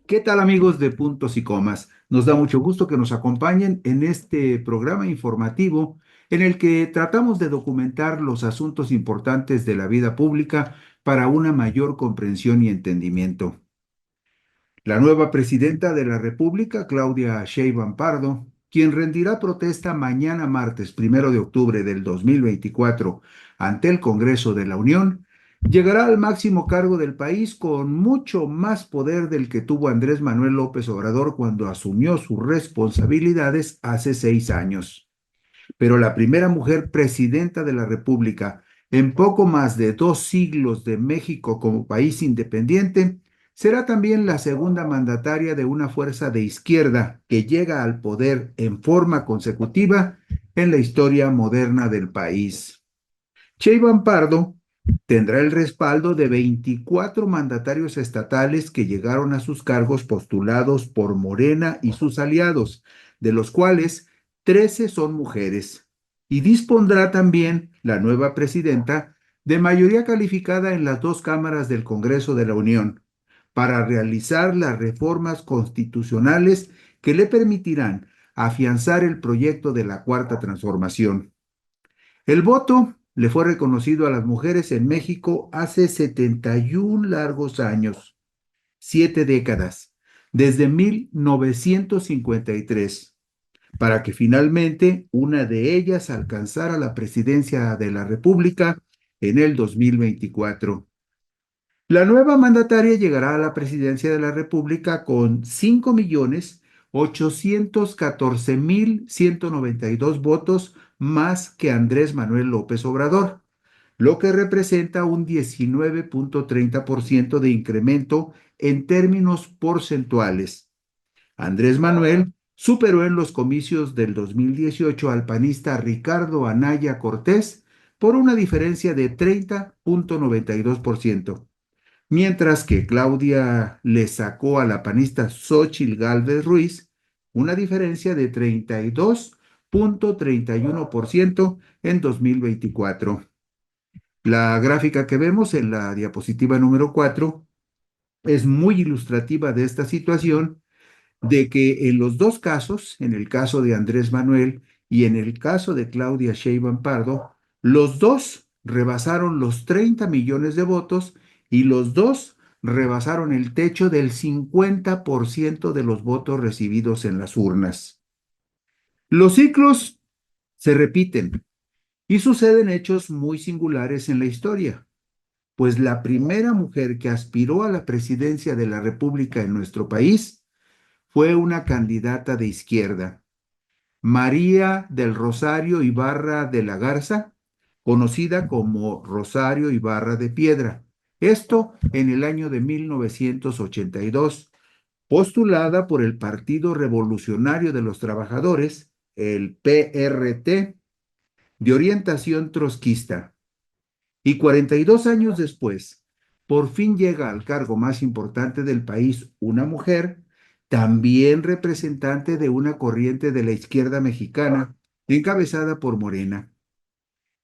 ¿Qué tal amigos de Puntos y Comas? Nos da mucho gusto que nos acompañen en este programa informativo en el que tratamos de documentar los asuntos importantes de la vida pública para una mayor comprensión y entendimiento. La nueva presidenta de la República, Claudia Sheinbaum Pardo, quien rendirá protesta mañana martes 1 de octubre del 2024 ante el Congreso de la Unión, llegará al máximo cargo del país con mucho más poder del que tuvo Andrés Manuel López Obrador cuando asumió sus responsabilidades hace 6 años. Pero la primera mujer presidenta de la República en poco más de 2 siglos de México como país independiente, será también la segunda mandataria de una fuerza de izquierda que llega al poder en forma consecutiva en la historia moderna del país. Sheinbaum Pardo tendrá el respaldo de 24 mandatarios estatales que llegaron a sus cargos postulados por Morena y sus aliados, de los cuales 13 son mujeres. Y dispondrá también la nueva presidenta de mayoría calificada en las dos cámaras del Congreso de la Unión para realizar las reformas constitucionales que le permitirán afianzar el proyecto de la Cuarta Transformación. El voto le fue reconocido a las mujeres en México hace 71 largos años, 7 décadas, desde 1953, para que finalmente una de ellas alcanzara la presidencia de la República en el 2024. La nueva mandataria llegará a la presidencia de la República con 5.814.192 votos más que Andrés Manuel López Obrador, lo que representa un 19.30% de incremento en términos porcentuales. Andrés Manuel superó en los comicios del 2018 al panista Ricardo Anaya Cortés por una diferencia de 30.92%, mientras que Claudia le sacó a la panista Xóchitl Gálvez Ruiz una diferencia de 32.31% en 2024. La gráfica que vemos en la diapositiva número 4 es muy ilustrativa de esta situación, de que en los dos casos, en el caso de Andrés Manuel y en el caso de Claudia Sheinbaum Pardo, los dos rebasaron los 30 millones de votos y los dos rebasaron el techo del 50% de los votos recibidos en las urnas. Los ciclos se repiten y suceden hechos muy singulares en la historia, pues la primera mujer que aspiró a la presidencia de la República en nuestro país fue una candidata de izquierda, María del Rosario Ibarra de la Garza, conocida como Rosario Ibarra de Piedra. Esto en el año de 1982, postulada por el Partido Revolucionario de los Trabajadores, el PRT, de orientación trotskista. Y 42 años después, por fin llega al cargo más importante del país una mujer, también representante de una corriente de la izquierda mexicana, encabezada por Morena.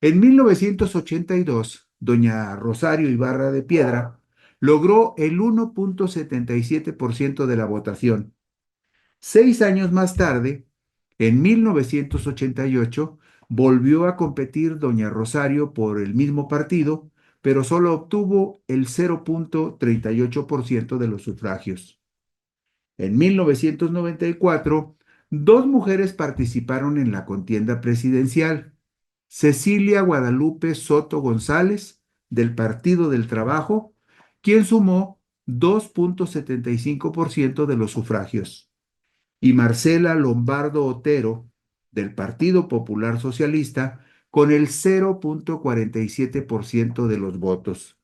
En 1982, doña Rosario Ibarra de Piedra logró el 1,77% de la votación. 6 años más tarde, en 1988, volvió a competir doña Rosario por el mismo partido, pero solo obtuvo el 0,38% de los sufragios. En 1994, dos mujeres participaron en la contienda presidencial. Cecilia Guadalupe Soto González, del Partido del Trabajo, quien sumó 2,75% de los sufragios, y Marcela Lombardo Otero, del Partido Popular Socialista, con el 0,47% de los votos.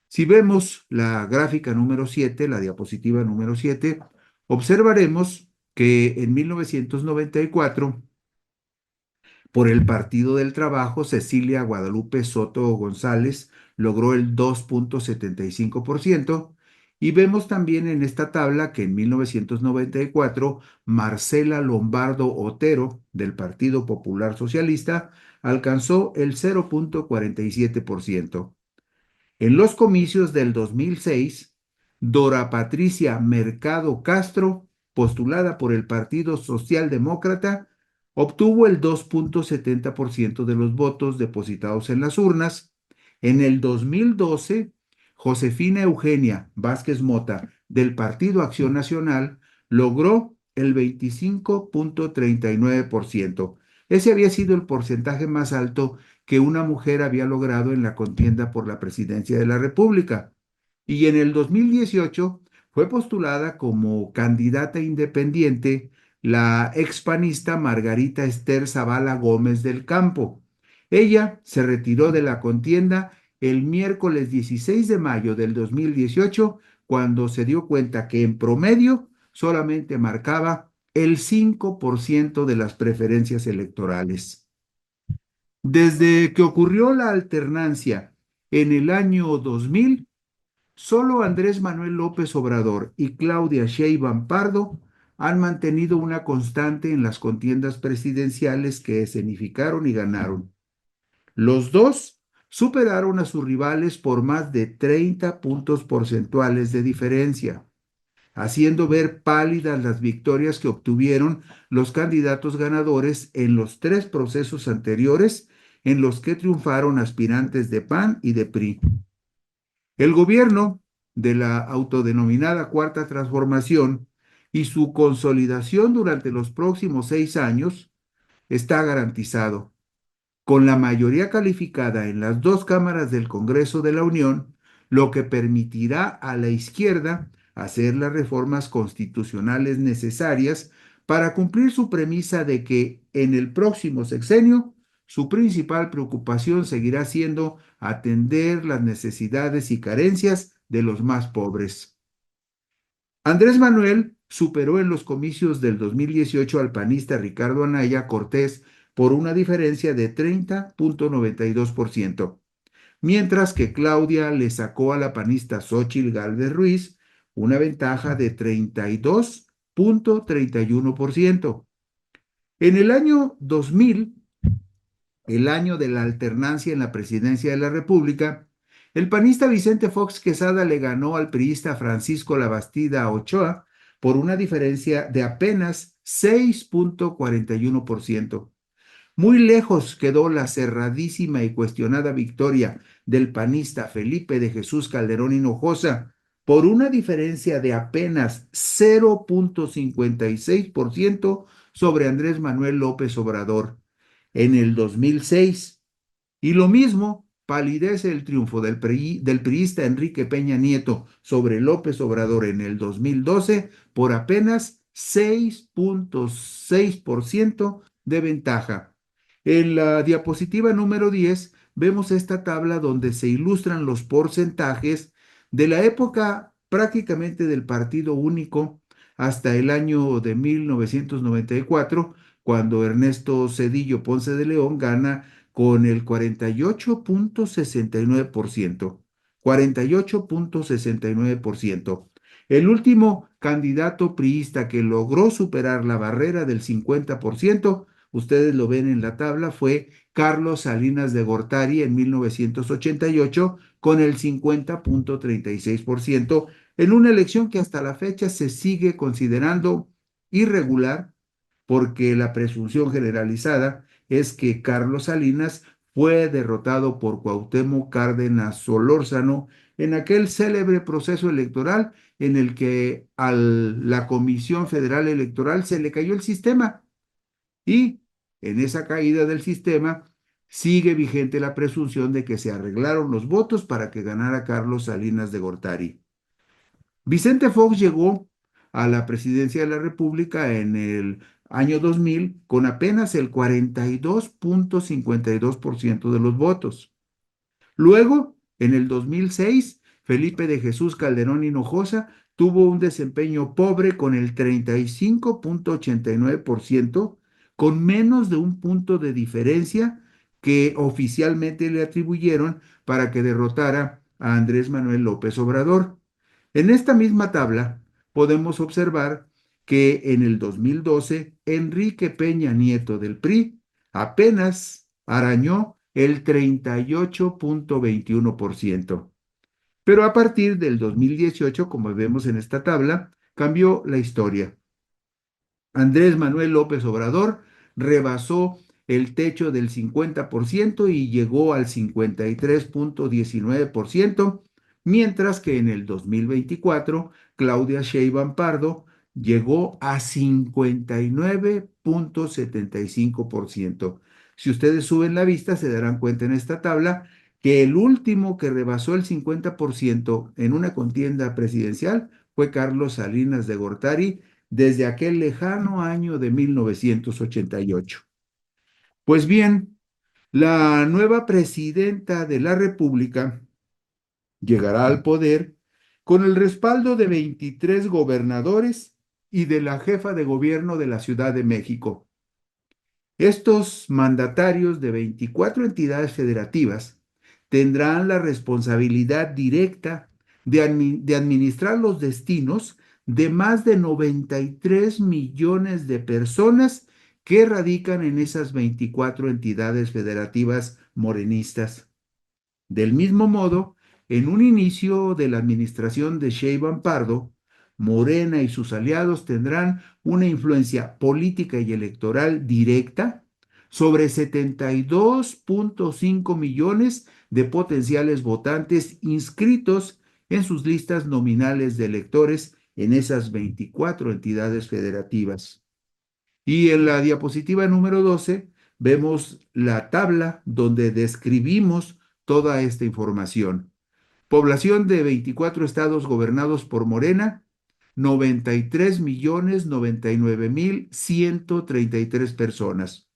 Si vemos la gráfica número 7, la diapositiva número 7, observaremos que en 1994, por el Partido del Trabajo, Cecilia Guadalupe Soto González logró el 2,75%, y vemos también en esta tabla que en 1994 Marcela Lombardo Otero, del Partido Popular Socialista, alcanzó el 0,47%. En los comicios del 2006, Dora Patricia Mercado Castro, postulada por el Partido Socialdemócrata, obtuvo el 2,70% de los votos depositados en las urnas. En el 2012, Josefina Eugenia Vázquez Mota, del Partido Acción Nacional, logró el 25,39%. Ese había sido el porcentaje más alto que una mujer había logrado en la contienda por la presidencia de la República. Y en el 2018 fue postulada como candidata independiente la expanista Margarita Esther Zavala Gómez del Campo. Ella se retiró de la contienda el miércoles 16 de mayo del 2018, cuando se dio cuenta que en promedio solamente marcaba el 5% de las preferencias electorales. Desde que ocurrió la alternancia en el año 2000, solo Andrés Manuel López Obrador y Claudia Sheinbaum Pardo han mantenido una constante en las contiendas presidenciales que escenificaron y ganaron. Los dos superaron a sus rivales por más de 30 puntos porcentuales de diferencia, haciendo ver pálidas las victorias que obtuvieron los candidatos ganadores en los tres procesos anteriores en los que triunfaron aspirantes de PAN y de PRI. El gobierno de la autodenominada Cuarta Transformación y su consolidación durante los próximos 6 años está garantizado, con la mayoría calificada en las dos cámaras del Congreso de la Unión, lo que permitirá a la izquierda hacer las reformas constitucionales necesarias para cumplir su premisa de que en el próximo sexenio su principal preocupación seguirá siendo atender las necesidades y carencias de los más pobres. Andrés Manuel superó en los comicios del 2018 al panista Ricardo Anaya Cortés por una diferencia de 30,92%, mientras que Claudia le sacó a la panista Xóchitl Gálvez Ruiz una ventaja de 32,31%. En el año 2000, el año de la alternancia en la presidencia de la República, el panista Vicente Fox Quesada le ganó al priista Francisco Labastida Ochoa por una diferencia de apenas 6,41%. Muy lejos quedó la cerradísima y cuestionada victoria del panista Felipe de Jesús Calderón Hinojosa por una diferencia de apenas 0,56% sobre Andrés Manuel López Obrador en el 2006. Y lo mismo palidece el triunfo del priista Enrique Peña Nieto sobre López Obrador en el 2012 por apenas 6,6% de ventaja. En la diapositiva número 10 vemos esta tabla donde se ilustran los porcentajes de la época prácticamente del partido único hasta el año de 1994, cuando Ernesto Zedillo Ponce de León gana con el 48,69%. 48,69%. El último candidato priista que logró superar la barrera del 50% ustedes lo ven en la tabla, fue Carlos Salinas de Gortari en 1988 con el 50.36% en una elección que hasta la fecha se sigue considerando irregular porque la presunción generalizada es que Carlos Salinas fue derrotado por Cuauhtémoc Cárdenas Solórzano en aquel célebre proceso electoral en el que a la Comisión Federal Electoral se le cayó el sistema y en esa caída del sistema sigue vigente la presunción de que se arreglaron los votos para que ganara Carlos Salinas de Gortari. Vicente Fox llegó a la presidencia de la República en el año 2000 con apenas el 42.52% de los votos. Luego, en el 2006, Felipe de Jesús Calderón Hinojosa tuvo un desempeño pobre con el 35.89%, con menos de un punto de diferencia que oficialmente le atribuyeron para que derrotara a Andrés Manuel López Obrador. En esta misma tabla podemos observar que en el 2012 Enrique Peña Nieto del PRI apenas arañó el 38.21%. Pero a partir del 2018, como vemos en esta tabla, cambió la historia. Andrés Manuel López Obrador rebasó el techo del 50% y llegó al 53.19%, mientras que en el 2024 Claudia Sheinbaum Pardo llegó a 59.75%. Si ustedes suben la vista, se darán cuenta en esta tabla que el último que rebasó el 50% en una contienda presidencial fue Carlos Salinas de Gortari desde aquel lejano año de 1988. Pues bien, la nueva presidenta de la República llegará al poder con el respaldo de 23 gobernadores y de la jefa de gobierno de la Ciudad de México. Estos mandatarios de 24 entidades federativas tendrán la responsabilidad directa de administrar los destinos de más de 93 millones de personas que radican en esas 24 entidades federativas morenistas. Del mismo modo, en un inicio de la administración de Sheinbaum Pardo, Morena y sus aliados tendrán una influencia política y electoral directa sobre 72.5 millones de potenciales votantes inscritos en sus listas nominales de electores en esas 24 entidades federativas. Y en la diapositiva número 12 vemos la tabla donde describimos toda esta información. Población de 24 estados gobernados por Morena, 93.099.133 personas.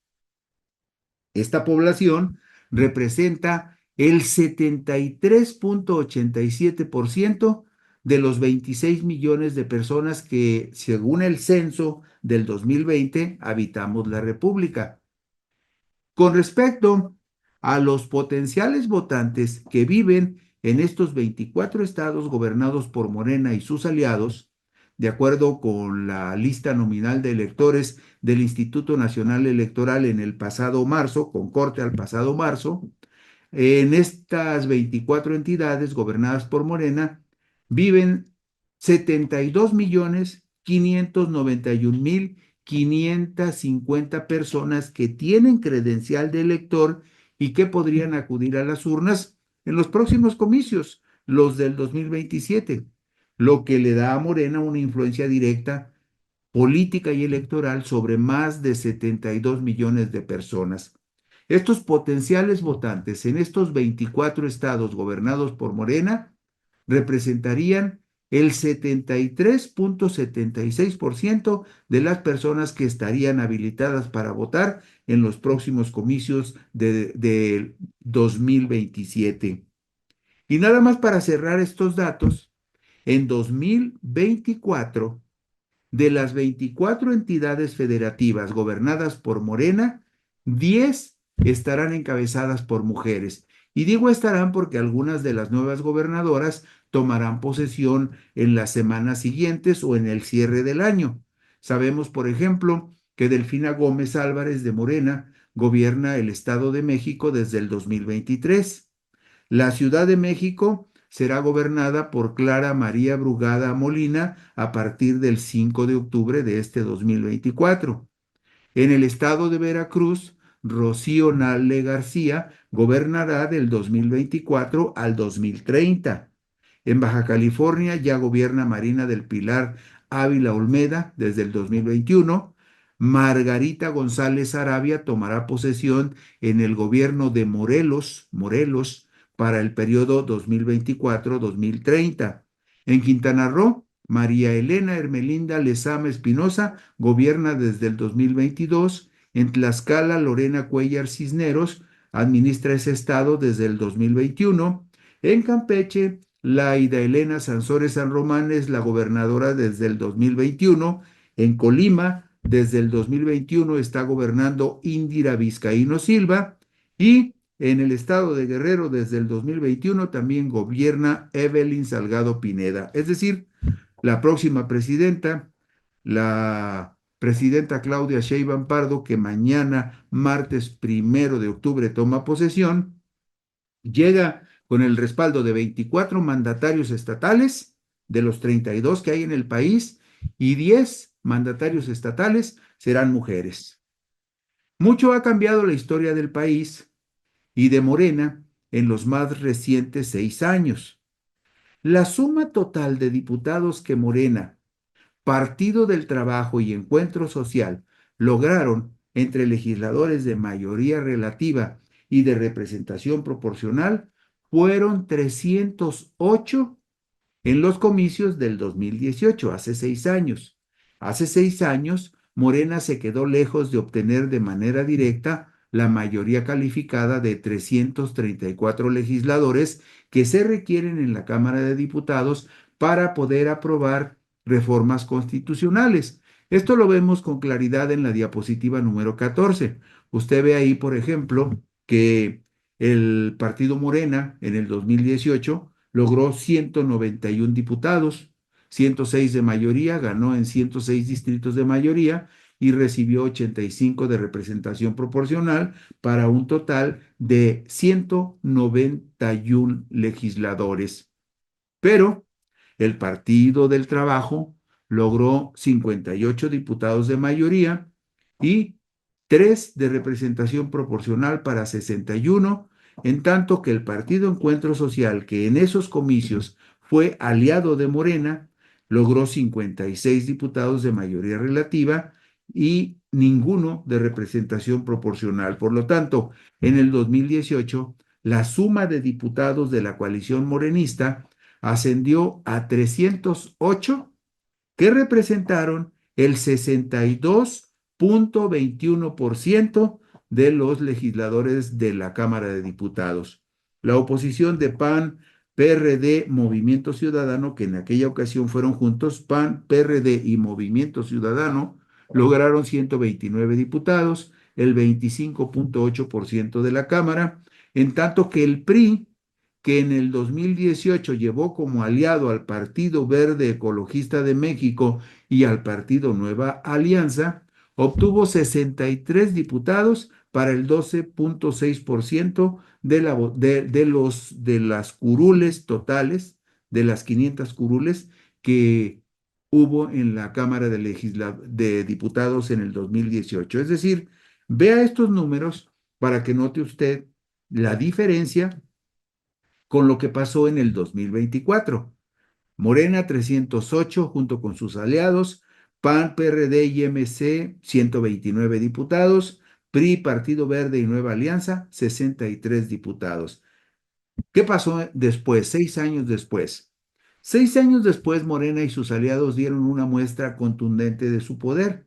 Esta población representa el 73.87% de los 26 millones de personas que, según el censo del 2020, habitamos la República. Con respecto a los potenciales votantes que viven en estos 24 estados gobernados por Morena y sus aliados, de acuerdo con la lista nominal de electores del Instituto Nacional Electoral en el pasado marzo, con corte al pasado marzo, en estas 24 entidades gobernadas por Morena viven 72.591.550 personas que tienen credencial de elector y que podrían acudir a las urnas en los próximos comicios, los del 2027, lo que le da a Morena una influencia directa política y electoral sobre más de 72 millones de personas. Estos potenciales votantes en estos 24 estados gobernados por Morena representarían el 73.76% de las personas que estarían habilitadas para votar en los próximos comicios de 2027. Y nada más para cerrar estos datos, en 2024 de las 24 entidades federativas gobernadas por Morena, 10 estarán encabezadas por mujeres. Y digo estarán porque algunas de las nuevas gobernadoras tomarán posesión en las semanas siguientes o en el cierre del año. Sabemos, por ejemplo, que Delfina Gómez Álvarez de Morena gobierna el Estado de México desde el 2023. La Ciudad de México será gobernada por Clara María Brugada Molina a partir del 5 de octubre de este 2024. En el estado de Veracruz, Rocío Nale García gobernará del 2024 al 2030. En Baja California ya gobierna Marina del Pilar Ávila Olmeda desde el 2021. Margarita González Arabia tomará posesión en el gobierno de Morelos, para el periodo 2024-2030. En Quintana Roo, María Elena Hermelinda Lezama Espinosa gobierna desde el 2022. En Tlaxcala, Lorena Cuellar Cisneros administra ese estado desde el 2021. En Campeche, Laida Elena Sansores San Román es la gobernadora desde el 2021. En Colima, desde el 2021 está gobernando Indira Vizcaíno Silva. Y en el estado de Guerrero, desde el 2021, también gobierna Evelyn Salgado Pineda. Es decir, la próxima presidenta, la presidenta Claudia Sheinbaum Pardo, que mañana, martes 1 de octubre, toma posesión, llega con el respaldo de 24 mandatarios estatales, de los 32 que hay en el país, y 10 mandatarios estatales serán mujeres. Mucho ha cambiado la historia del país y de Morena en los más recientes 6 años. La suma total de diputados que Morena, Partido del Trabajo y Encuentro Social lograron entre legisladores de mayoría relativa y de representación proporcional fueron 308 en los comicios del 2018, hace 6 años. Hace 6 años, Morena se quedó lejos de obtener de manera directa la mayoría calificada de 334 legisladores que se requieren en la Cámara de Diputados para poder aprobar reformas constitucionales. Esto lo vemos con claridad en la diapositiva número 14. Usted ve ahí, por ejemplo, que el partido Morena en el 2018 logró 191 diputados, 106 de mayoría, ganó en 106 distritos de mayoría y recibió 85 de representación proporcional para un total de 191 legisladores. Pero el Partido del Trabajo logró 58 diputados de mayoría y 3 de representación proporcional para 61, en tanto que el Partido Encuentro Social, que en esos comicios fue aliado de Morena, logró 56 diputados de mayoría relativa y ninguno de representación proporcional. Por lo tanto, en el 2018, la suma de diputados de la coalición morenista ascendió a 308, que representaron el 62.21% de los legisladores de la Cámara de Diputados. La oposición de PAN, PRD, Movimiento Ciudadano, que en aquella ocasión fueron juntos, PAN, PRD y Movimiento Ciudadano, lograron 129 diputados, el 25.8% de la Cámara, en tanto que el PRI, que en el 2018 llevó como aliado al Partido Verde Ecologista de México y al Partido Nueva Alianza, obtuvo 63 diputados para el 12.6% de las curules totales, de las 500 curules que hubo en la Cámara de Diputados en el 2018. Es decir, vea estos números para que note usted la diferencia con lo que pasó en el 2024. Morena 308 junto con sus aliados, PAN, PRD y MC 129 diputados, PRI, Partido Verde y Nueva Alianza 63 diputados. ¿Qué pasó después, 6 años después? 6 años después, Morena y sus aliados dieron una muestra contundente de su poder.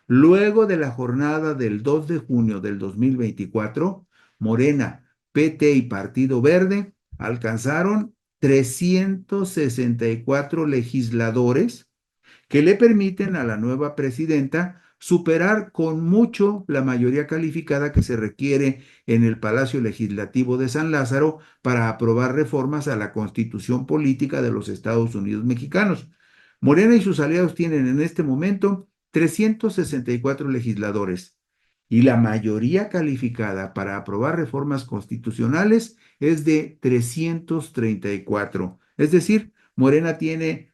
Luego de la jornada del 2 de junio del 2024, Morena, PT y Partido Verde alcanzaron 364 legisladores que le permiten a la nueva presidenta superar con mucho la mayoría calificada que se requiere en el Palacio Legislativo de San Lázaro para aprobar reformas a la Constitución Política de los Estados Unidos Mexicanos. Morena y sus aliados tienen en este momento 364 legisladores y la mayoría calificada para aprobar reformas constitucionales es de 334. Es decir, Morena tiene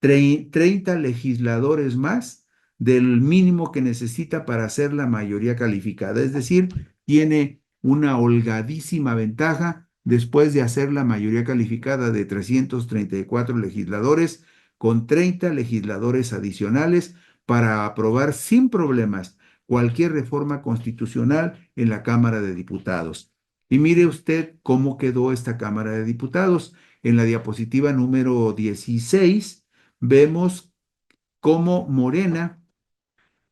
30 legisladores más del mínimo que necesita para hacer la mayoría calificada. Es decir, tiene una holgadísima ventaja después de hacer la mayoría calificada de 334 legisladores con 30 legisladores adicionales para aprobar sin problemas cualquier reforma constitucional en la Cámara de Diputados. Y mire usted cómo quedó esta Cámara de Diputados. En la diapositiva número 16 vemos cómo Morena,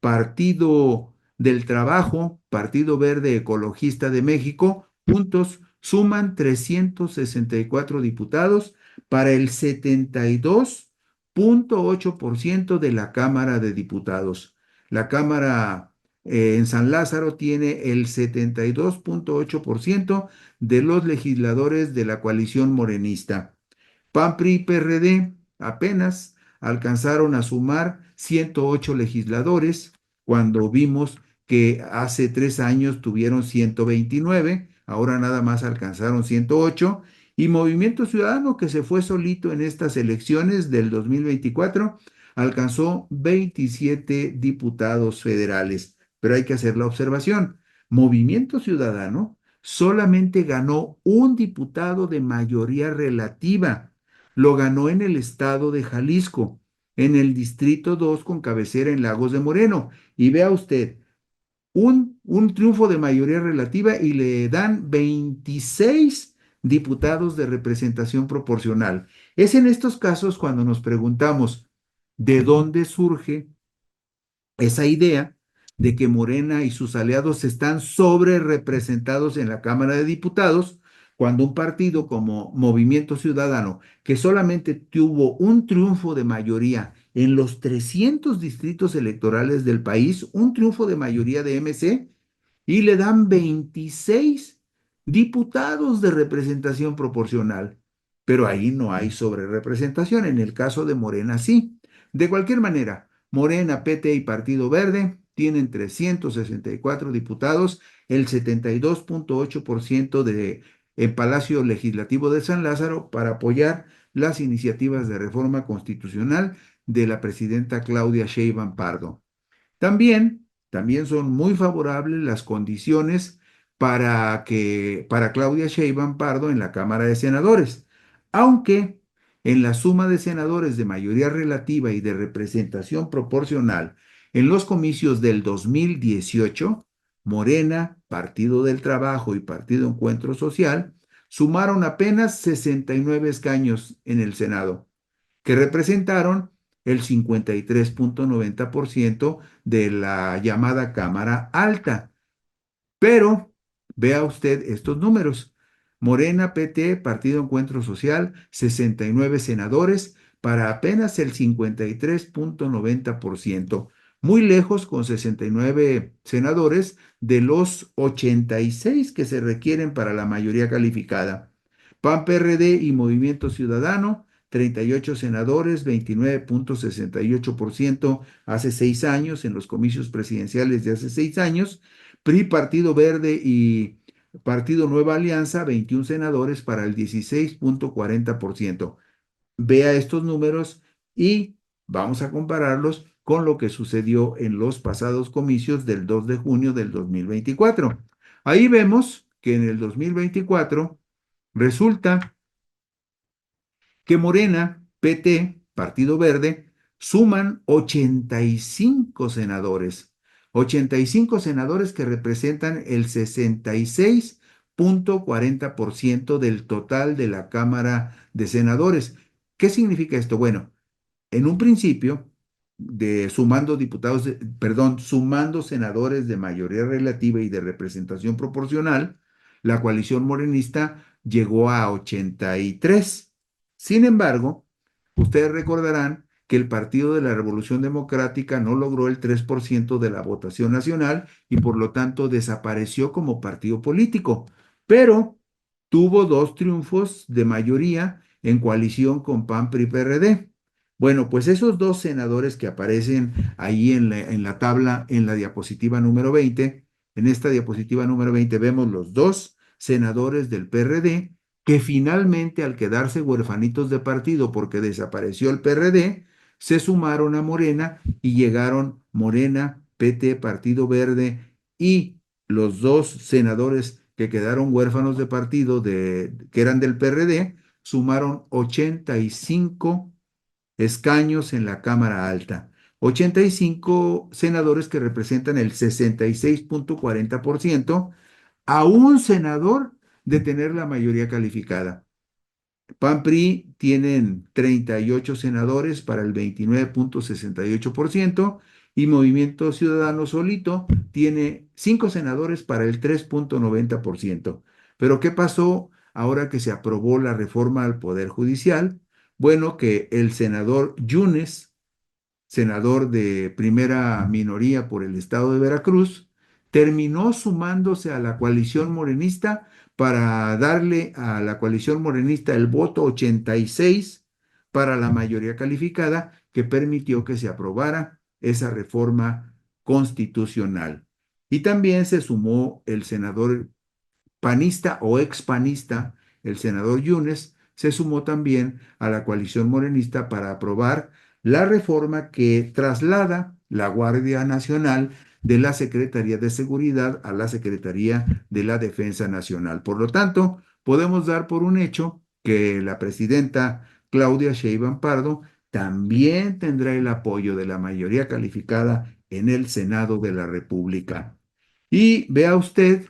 Partido del Trabajo, Partido Verde Ecologista de México, juntos suman 364 diputados para el 72.8% de la Cámara de Diputados. La Cámara en San Lázaro tiene el 72.8% de los legisladores de la coalición morenista. PAN, PRI y PRD apenas alcanzaron a sumar 108 legisladores cuando vimos que hace 3 años tuvieron 129, ahora nada más alcanzaron 108, y Movimiento Ciudadano, que se fue solito en estas elecciones del 2024, alcanzó 27 diputados federales. Pero hay que hacer la observación, Movimiento Ciudadano solamente ganó un diputado de mayoría relativa. Lo ganó en el estado de Jalisco, en el Distrito 2 con cabecera en Lagos de Moreno. Y vea usted, un triunfo de mayoría relativa y le dan 26 diputados de representación proporcional. Es en estos casos cuando nos preguntamos, ¿de dónde surge esa idea de que Morena y sus aliados están sobre representados en la Cámara de Diputados, cuando un partido como Movimiento Ciudadano, que solamente tuvo un triunfo de mayoría en los 300 distritos electorales del país, un triunfo de mayoría de MC, y le dan 26 diputados de representación proporcional? Pero ahí no hay sobrerepresentación, en el caso de Morena sí. De cualquier manera, Morena, PT y Partido Verde tienen 364 diputados, el 72.8% de el Palacio Legislativo de San Lázaro para apoyar las iniciativas de reforma constitucional de la presidenta Claudia Sheinbaum Pardo. También son muy favorables las condiciones para Claudia Sheinbaum Pardo en la Cámara de Senadores, aunque en la suma de senadores de mayoría relativa y de representación proporcional en los comicios del 2018, Morena, Partido del Trabajo y Partido Encuentro Social sumaron apenas 69 escaños en el Senado, que representaron el 53.90% de la llamada Cámara Alta. Pero vea usted estos números. Morena, PT, Partido Encuentro Social, 69 senadores para apenas el 53.90%, muy lejos con 69 senadores de los 86 que se requieren para la mayoría calificada. PAN, PRD y Movimiento Ciudadano, 38 senadores, 29.68% hace 6 años, en los comicios presidenciales de hace 6 años. PRI, Partido Verde y Partido Nueva Alianza, 21 senadores para el 16.40%. Vea estos números y vamos a compararlos con lo que sucedió en los pasados comicios del 2 de junio del 2024. Ahí vemos que en el 2024 resulta que Morena, PT, Partido Verde, suman 85 senadores. 85 senadores que representan el 66.40% del total de la Cámara de Senadores. ¿Qué significa esto? Bueno, en un principio, sumando diputados, perdón, sumando senadores de mayoría relativa y de representación proporcional, la coalición morenista llegó a 83. Sin embargo, ustedes recordarán que el Partido de la Revolución Democrática no logró el 3% de la votación nacional y por lo tanto desapareció como partido político, pero tuvo dos triunfos de mayoría en coalición con PAN, PRI, PRD. Bueno, pues esos dos senadores que aparecen ahí en la tabla, en la diapositiva número 20, en esta diapositiva número 20 vemos los dos senadores del PRD que finalmente al quedarse huerfanitos de partido porque desapareció el PRD, se sumaron a Morena y llegaron Morena, PT, Partido Verde y los dos senadores que quedaron huérfanos de partido que eran del PRD, sumaron 85 escaños en la Cámara Alta. 85 senadores que representan el 66,40% a un senador de tener la mayoría calificada. PAN-PRI tienen 38 senadores para el 29,68% y Movimiento Ciudadano solito tiene 5 senadores para el 3,90%. Pero ¿qué pasó ahora que se aprobó la reforma al Poder Judicial? Bueno, que el senador Yunes, senador de primera minoría por el estado de Veracruz, terminó sumándose a la coalición morenista para darle a la coalición morenista el voto 86 para la mayoría calificada que permitió que se aprobara esa reforma constitucional. Y también se sumó el senador panista o expanista, el senador Yunes, se sumó también a la coalición morenista para aprobar la reforma que traslada la Guardia Nacional de la Secretaría de Seguridad a la Secretaría de la Defensa Nacional. Por lo tanto, podemos dar por un hecho que la presidenta Claudia Sheinbaum Pardo también tendrá el apoyo de la mayoría calificada en el Senado de la República. Y vea usted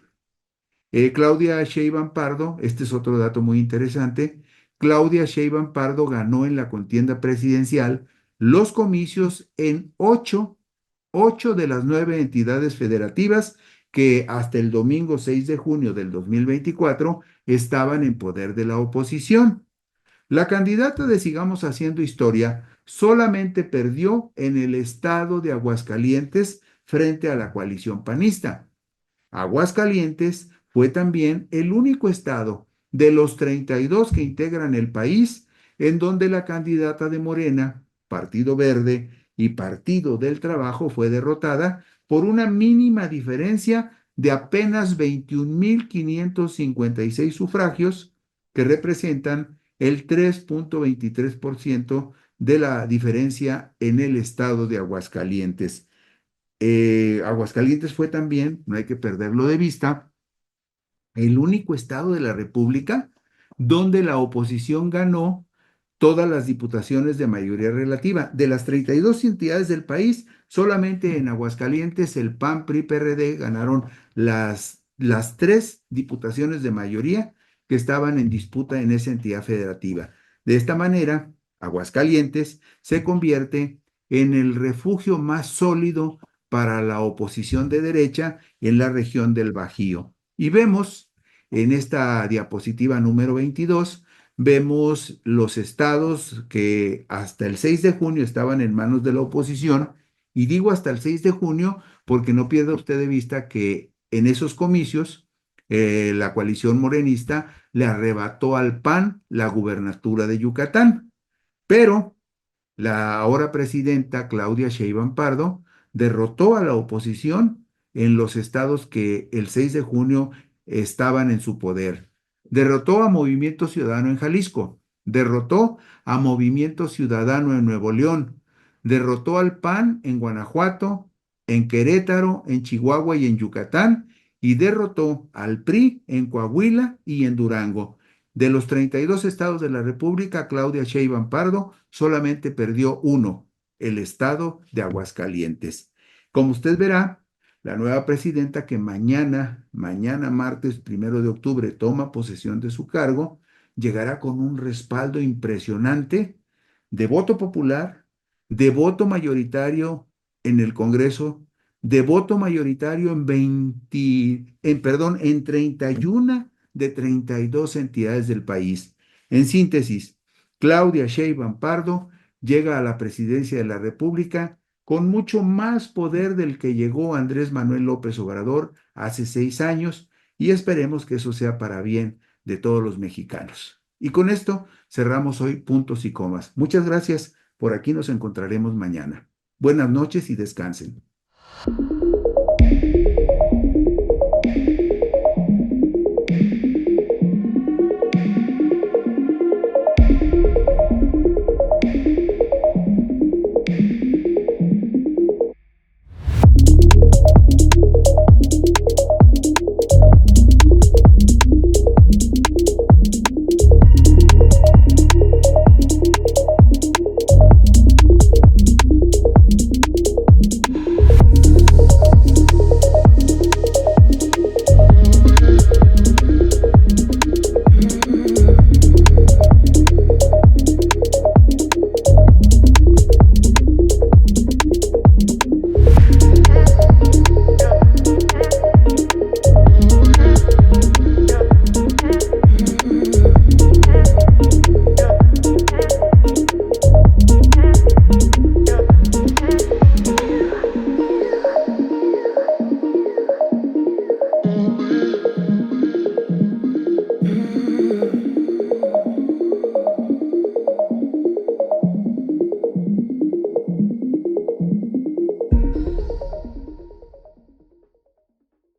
Claudia Sheinbaum Pardo, este es otro dato muy interesante, Claudia Sheinbaum Pardo ganó en la contienda presidencial los comicios en ocho de las 9 entidades federativas que hasta el domingo 6 de junio del 2024 estaban en poder de la oposición. La candidata de Sigamos Haciendo Historia solamente perdió en el estado de Aguascalientes frente a la coalición panista. Aguascalientes fue también el único estado de los 32 que integran el país en donde la candidata de Morena, Partido Verde y Partido del Trabajo fue derrotada por una mínima diferencia de apenas 21,556 sufragios que representan el 3,23% de la diferencia en el estado de Aguascalientes. Aguascalientes fue también, no hay que perderlo de vista, el único estado de la República donde la oposición ganó todas las diputaciones de mayoría relativa. De las 32 entidades del país, solamente en Aguascalientes el PAN, PRI, PRD ganaron las tres diputaciones de mayoría que estaban en disputa en esa entidad federativa. De esta manera, Aguascalientes se convierte en el refugio más sólido para la oposición de derecha en la región del Bajío. Y vemos en esta diapositiva número 22, vemos los estados que hasta el 6 de junio estaban en manos de la oposición, y digo hasta el 6 de junio porque no pierda usted de vista que en esos comicios la coalición morenista le arrebató al PAN la gubernatura de Yucatán, pero la ahora presidenta Claudia Sheinbaum Pardo derrotó a la oposición en los estados que el 6 de junio estaban en su poder. Derrotó a Movimiento Ciudadano en Jalisco, derrotó a Movimiento Ciudadano en Nuevo León, derrotó al PAN en Guanajuato, en Querétaro, en Chihuahua y en Yucatán, y derrotó al PRI en Coahuila y en Durango. De los 32 estados de la República, Claudia Sheinbaum Pardo solamente perdió uno, el estado de Aguascalientes. Como usted verá, la nueva presidenta que mañana martes 1 de octubre, toma posesión de su cargo, llegará con un respaldo impresionante de voto popular, de voto mayoritario en el Congreso, de voto mayoritario en 31 de 32 entidades del país. En síntesis, Claudia Sheinbaum Pardo llega a la presidencia de la República con mucho más poder del que llegó Andrés Manuel López Obrador hace 6 años, y esperemos que eso sea para bien de todos los mexicanos. Y con esto cerramos hoy puntos y comas. Muchas gracias. Por aquí nos encontraremos mañana. Buenas noches y descansen.